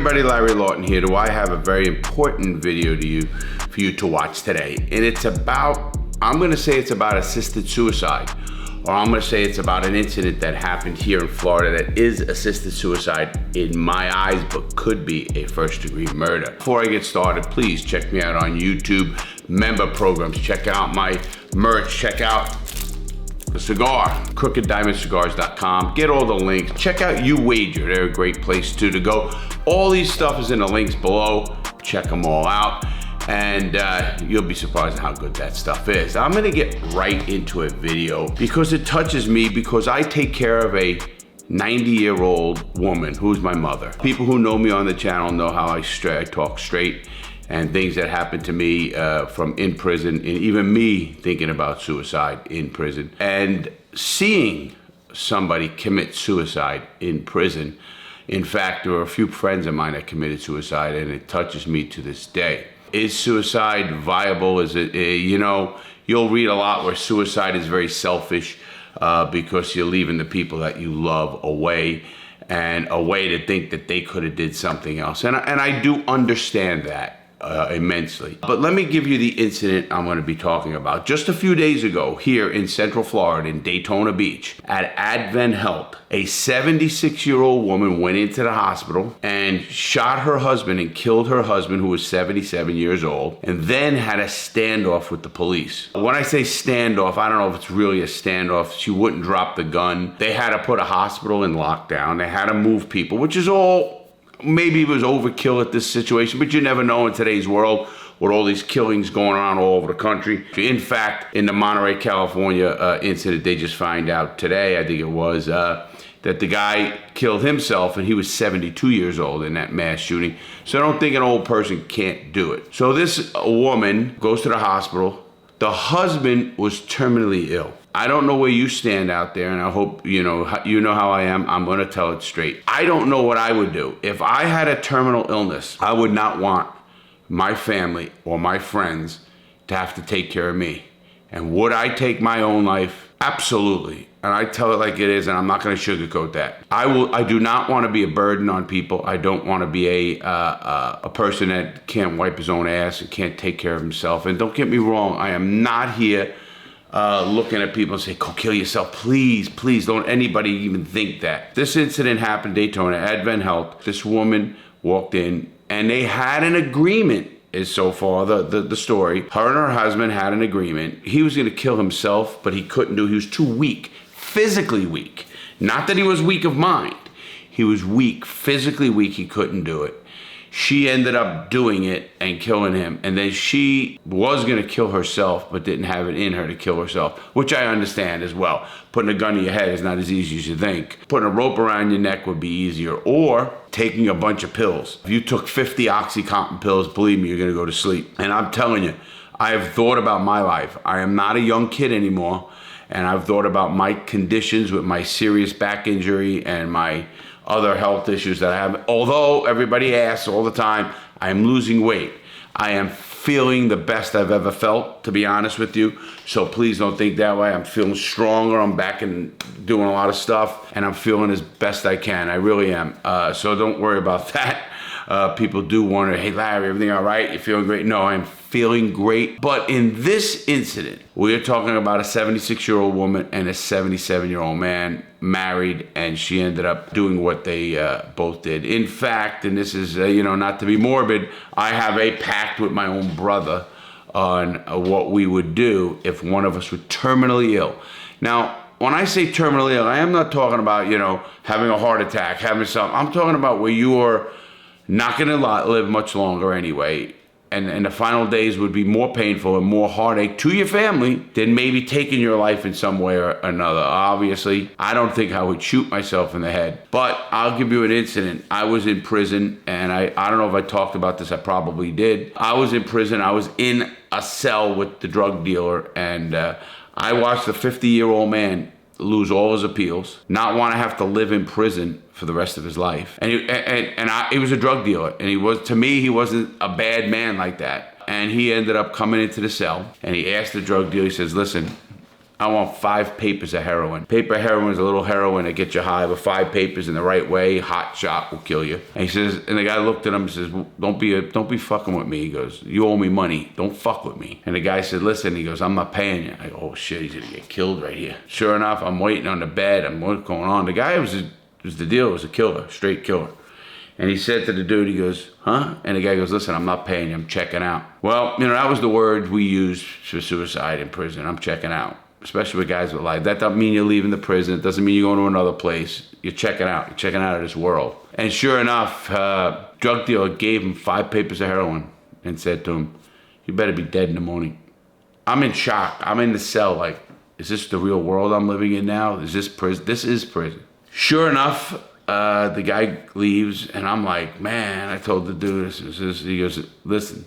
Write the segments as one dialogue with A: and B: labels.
A: everybody, Larry Lawton here. Do I have a very important video for you to watch today? And it's about, I'm gonna say it's about assisted suicide, or I'm gonna say it's about an incident that happened here in Florida that is assisted suicide in my eyes, but could be a first-degree murder. Before I get started, please check me out on YouTube, member programs, check out my merch, check out the cigar, crookeddiamondcigars.com. Get all the links. Check out You Wager. They're a great place to go. All these stuff is in the links below. Check them all out. And you'll be surprised at how good that stuff is. I'm gonna get right into a video because it touches me, because I take care of a 90-year-old woman who's my mother. People who know me on the channel know how I talk straight, and things that happened to me from in prison, and even me thinking about suicide in prison. And seeing somebody commit suicide in prison, in fact, there were a few friends of mine that committed suicide, and it touches me to this day. Is suicide viable? Is it, you'll read a lot where suicide is very selfish because you're leaving the people that you love away, and a way to think that they could have did something else. And I do understand that immensely. But let me give you the incident I'm going to be talking about. Just a few days ago, here in Central Florida, in Daytona Beach, at Advent Health, a 76-year-old woman went into the hospital and shot her husband and killed her husband, who was 77 years old, and then had a standoff with the police. When I say standoff, I don't know if it's really a standoff. She wouldn't drop the gun. They had to put a hospital in lockdown. They had to move people, which is all, maybe it was overkill at this situation, but you never know in today's world with all these killings going on all over the country. In fact, in the Monterey, California incident, they just find out today, I think it was, that the guy killed himself, and he was 72 years old in that mass shooting. So I don't think an old person can't do it. So this woman goes to the hospital. The husband was terminally ill. I don't know where you stand out there, and I hope you know how I am. I'm gonna tell it straight. I don't know what I would do. If I had a terminal illness, I would not want my family or my friends to have to take care of me. And would I take my own life? Absolutely. And I tell it like it is, and I'm not gonna sugarcoat that. I do not wanna be a burden on people. I don't wanna be a person that can't wipe his own ass and can't take care of himself. And don't get me wrong, I am not here looking at people and say, go kill yourself. Please, please don't anybody even think that. This incident happened in Daytona, Advent Health. This woman walked in, and they had an agreement, is so far the story. Her and her husband had an agreement. He was gonna kill himself, but he couldn't do it. He was too weak, physically weak. Not that he was weak of mind. He was weak, physically weak, he couldn't do it. She ended up doing it and killing him. And then she was gonna kill herself, but didn't have it in her to kill herself, which I understand as well. Putting a gun to your head is not as easy as you think. Putting a rope around your neck would be easier, or taking a bunch of pills. If you took 50 Oxycontin pills, believe me, you're gonna go to sleep. And I'm telling you, I have thought about my life. I am not a young kid anymore, and I've thought about my conditions with my serious back injury and my other health issues that I have. Although everybody asks all the time, I am losing weight. I am feeling the best I've ever felt, to be honest with you. So please don't think that way. I'm feeling stronger. I'm back and doing a lot of stuff, and I'm feeling as best I can. I really am. So don't worry about that. People do wonder, hey Larry, everything all right? You feeling great? No, I'm feeling great. But in this incident, we're talking about a 76-year-old woman and a 77-year-old man, married, and she ended up doing what they both did. In fact, and this is, not to be morbid, I have a pact with my own brother on what we would do if one of us were terminally ill. Now, when I say terminally ill, I am not talking about, having a heart attack, having something. I'm talking about where you are not gonna live much longer anyway, and the final days would be more painful and more heartache to your family than maybe taking your life in some way or another. Obviously, I don't think I would shoot myself in the head, but I'll give you an incident. I was in prison, and I don't know if I talked about this, I probably did. I was in prison, I was in a cell with the drug dealer, and I watched a 50-year-old man lose all his appeals, not want to have to live in prison for the rest of his life. And he was a drug dealer, and to me, he wasn't a bad man like that. And he ended up coming into the cell, and he asked the drug dealer, he says, listen, I want 5 papers of heroin. Paper heroin is a little heroin that gets you high, but 5 papers in the right way, hot shot will kill you. And he says, and the guy looked at him and says, well, don't be fucking with me. He goes, you owe me money. Don't fuck with me. And the guy said, listen, he goes, I'm not paying you. I go, oh shit, he's gonna get killed right here. Sure enough, I'm waiting on the bed. What's going on? The guy was the deal, was a killer, straight killer. And he said to the dude, he goes, huh? And the guy goes, listen, I'm not paying you, I'm checking out. Well, that was the word we used for suicide in prison. I'm checking out. Especially with guys with life. That doesn't mean you're leaving the prison. It doesn't mean you're going to another place. You're checking out. You're checking out of this world. And sure enough, drug dealer gave him 5 papers of heroin and said to him, you better be dead in the morning. I'm in shock. I'm in the cell like, is this the real world I'm living in now? Is this prison? This is prison. Sure enough, the guy leaves and I'm like, man, I told the dude, he goes, listen,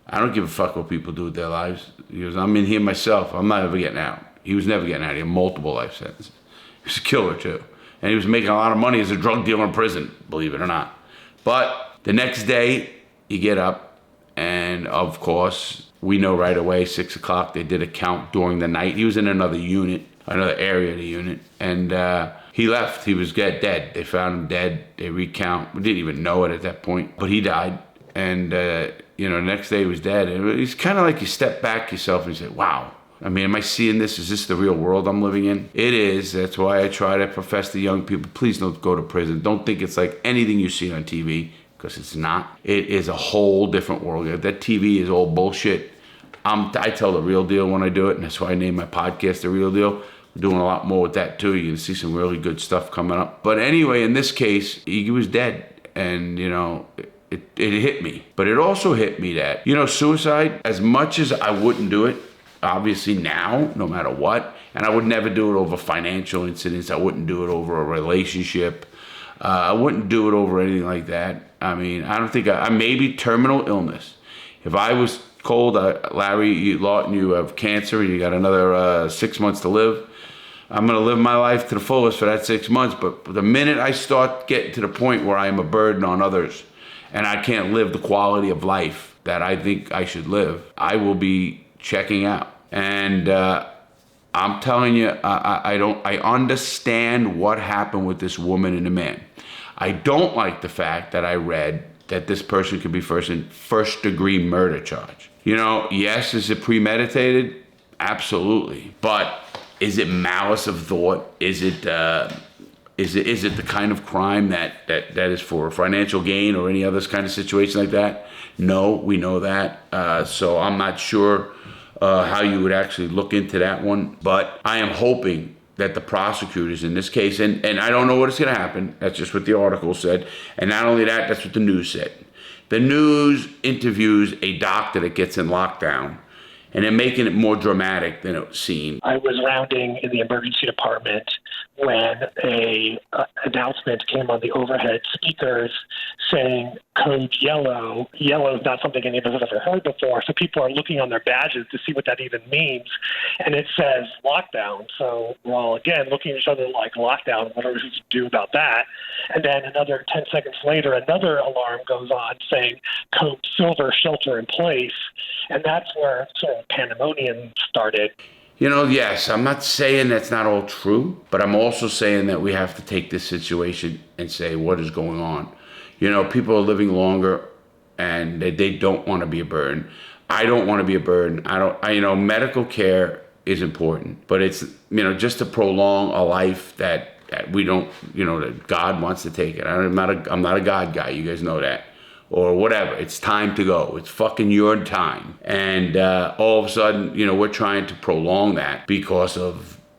A: I don't give a fuck what people do with their lives. He goes, I'm in here myself. I'm not ever getting out. He was never getting out. He had multiple life sentences. He was a killer too. And he was making a lot of money as a drug dealer in prison, believe it or not. But the next day, you get up, and of course, we know right away, 6 o'clock, they did a count during the night. He was in another unit, another area of the unit, and he left. He was dead. They found him dead. They recount. We didn't even know it at that point, but he died. And, the next day he was dead. And it's kind of like you step back yourself and you say, wow. I mean, am I seeing this? Is this the real world I'm living in? It is. That's why I try to profess to young people, please don't go to prison. Don't think it's like anything you see on TV, because it's not. It is a whole different world. That TV is all bullshit. I tell the real deal when I do it, and that's why I named my podcast The Real Deal. I'm doing a lot more with that too. You're going to see some really good stuff coming up. But anyway, in this case, he was dead. And, it hit me. But it also hit me that, suicide, as much as I wouldn't do it, obviously now, no matter what, and I would never do it over financial incidents. I wouldn't do it over a relationship. I wouldn't do it over anything like that. I mean, I don't think I maybe terminal illness. If I was told, Larry Lawton, you have cancer and you got another 6 months to live, I'm going to live my life to the fullest for that 6 months. But the minute I start getting to the point where I am a burden on others and I can't live the quality of life that I think I should live, I will be checking out. And I'm telling you, I understand what happened with this woman and the man. I don't like the fact that I read that this person could be first degree murder charge. Yes, is it premeditated? Absolutely. But is it malice of thought? Is it the kind of crime that is for financial gain or any other kind of situation like that? No, we know that. So I'm not sure how you would actually look into that one. But I am hoping that the prosecutors in this case, and I don't know what is going to happen. That's just what the article said. And not only that, that's what the news said. The news interviews a doctor that gets in lockdown, and they're making it more dramatic than it seemed.
B: I was rounding in the emergency department when a announcement came on the overhead speakers saying code yellow. Yellow is not something any of us have ever heard before, so people are looking on their badges to see what that even means. And it says lockdown. So we're all, again, looking at each other like lockdown, what are we to do about that? And then another 10 seconds later, another alarm goes on saying code silver, shelter in place. And that's where sort of pandemonium started.
A: Yes, I'm not saying that's not all true, but I'm also saying that we have to take this situation and say, what is going on? People are living longer and they don't want to be a burden. I don't want to be a burden. Medical care is important, but it's, just to prolong a life that we don't, that God wants to take it. I'm not a God guy. You guys know that. Or whatever. It's time to go. It's fucking your time. And all of a sudden, we're trying to prolong that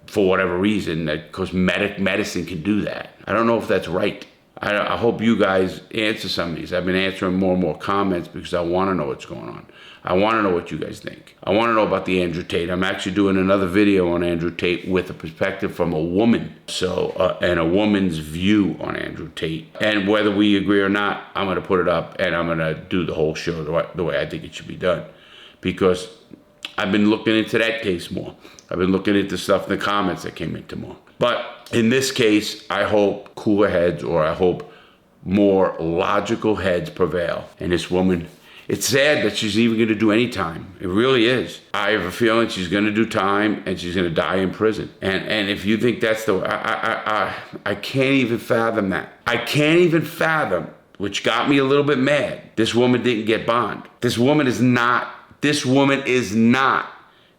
A: for whatever reason, because medicine can do that. I don't know if that's right. I hope you guys answer some of these. I've been answering more and more comments because I want to know what's going on. I want to know what you guys think. I want to know about the Andrew Tate. I'm actually doing another video on Andrew Tate with a perspective from a woman. And a woman's view on Andrew Tate. And whether we agree or not, I'm going to put it up and I'm going to do the whole show the way I think it should be done. Because I've been looking into that case more. I've been looking into stuff in the comments that came into more. But in this case, I hope cooler heads, or I hope more logical heads prevail. And this woman It's sad that she's even gonna do any time. It really is. I have a feeling she's gonna do time and she's gonna die in prison. And if you think that's the, I can't even fathom that. I can't even fathom, which got me a little bit mad. This woman didn't get bond. This woman is not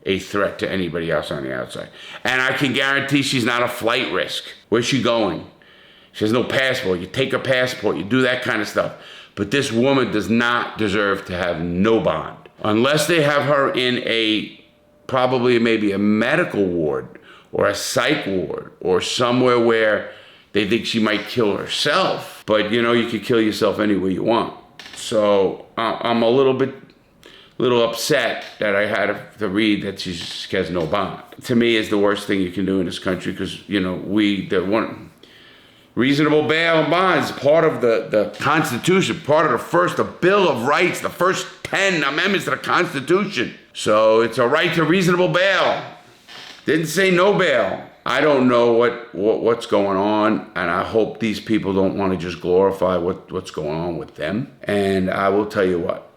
A: a threat to anybody else on the outside. And I can guarantee she's not a flight risk. Where's she going? She has no passport. You take her passport, you do that kind of stuff. But this woman does not deserve to have no bond. Unless they have her in probably maybe a medical ward or a psych ward or somewhere where they think she might kill herself. But you can kill yourself any way you want. So I'm a little upset that I had to read that she has no bond. To me, is the worst thing you can do in this country because, reasonable bail and bonds, part of the Constitution, part of the Bill of Rights, the first 10 amendments to the Constitution. So it's a right to reasonable bail. Didn't say no bail. I don't know what's going on, and I hope these people don't want to just glorify what's going on with them. And I will tell you what,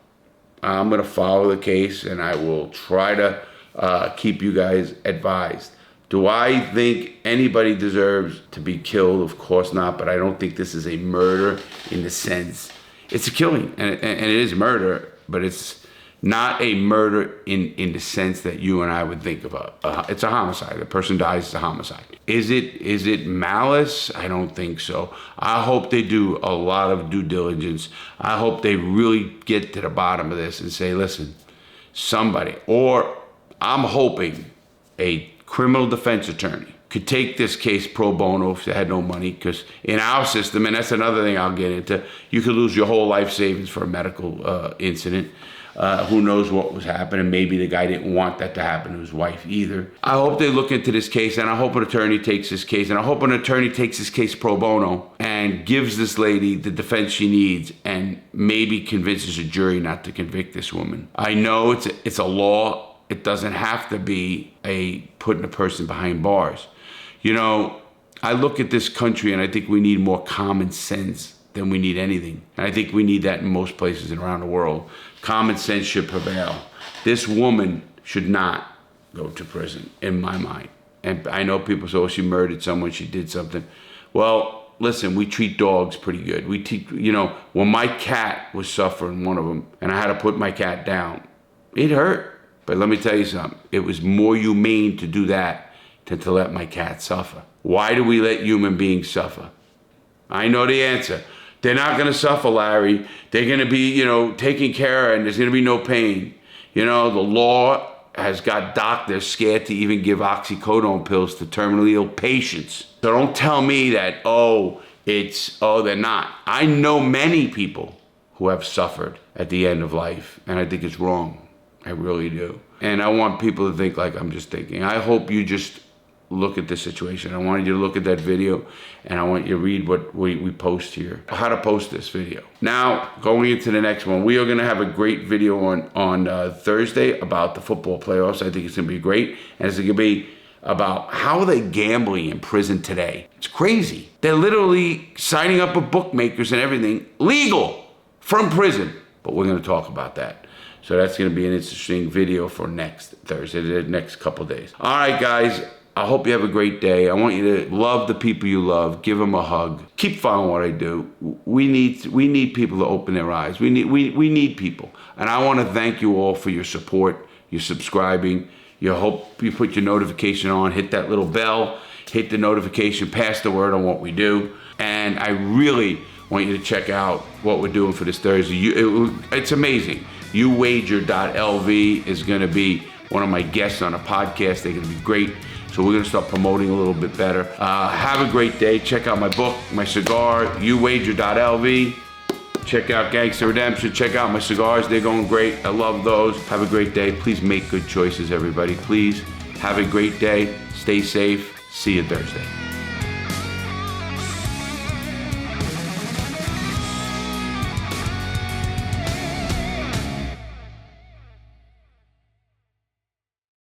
A: I'm going to follow the case, and I will try to keep you guys advised. Do I think anybody deserves to be killed? Of course not, but I don't think this is a murder in the sense. It's a killing, and it is murder, but it's not a murder in the sense that you and I would think of. It's a homicide. The person dies, it's a homicide. Is it malice? I don't think so. I hope they do a lot of due diligence. I hope they really get to the bottom of this and say, listen, somebody, or I'm hoping a criminal defense attorney could take this case pro bono if they had no money, because in our system, and that's another thing I'll get into, you could lose your whole life savings for a medical incident. Who knows what was happening? Maybe the guy didn't want that to happen to his wife either. I hope they look into this case, and I hope an attorney takes this case, and I hope an attorney takes this case pro bono and gives this lady the defense she needs and maybe convinces a jury not to convict this woman. I know it's a law. It doesn't have to be putting a person behind bars. I look at this country and I think we need more common sense than we need anything. And I think we need that in most places around the world. Common sense should prevail. This woman should not go to prison, in my mind. And I know people say, oh, she murdered someone, she did something. Well, listen, we treat dogs pretty good. When my cat was suffering, one of them, and I had to put my cat down, it hurt. But let me tell you something, it was more humane to do that than to let my cat suffer. Why do we let human beings suffer? I know the answer. They're not gonna suffer, Larry. They're gonna be, taken care of, and there's gonna be no pain. The law has got doctors scared to even give oxycodone pills to terminally ill patients. So don't tell me that, they're not. I know many people who have suffered at the end of life, and I think it's wrong. I really do. And I want people to think like I'm just thinking. I hope you just look at the situation. I want you to look at that video, and I want you to read what we post here, how to post this video. Now, going into the next one, we are going to have a great video on Thursday about the football playoffs. I think it's going to be great. And it's going to be about how are they gambling in prison today. It's crazy. They're literally signing up with bookmakers and everything legal from prison. But we're going to talk about that. So that's going to be an interesting video for next Thursday, the next couple days. All right, guys. I hope you have a great day. I want you to love the people you love. Give them a hug. Keep following what I do. We need people to open their eyes. We need people. And I want to thank you all for your support, your subscribing. Hope you put your notification on, hit that little bell, hit the notification, pass the word on what we do. And I really want you to check out what we're doing for this Thursday. It's amazing. YouWager.lv is going to be one of my guests on a podcast. They're going to be great. So we're going to start promoting a little bit better. Have a great day. Check out my book, my cigar, YouWager.lv. Check out Gangster Redemption. Check out my cigars. They're going great. I love those. Have a great day. Please make good choices, everybody. Please have a great day. Stay safe. See you Thursday.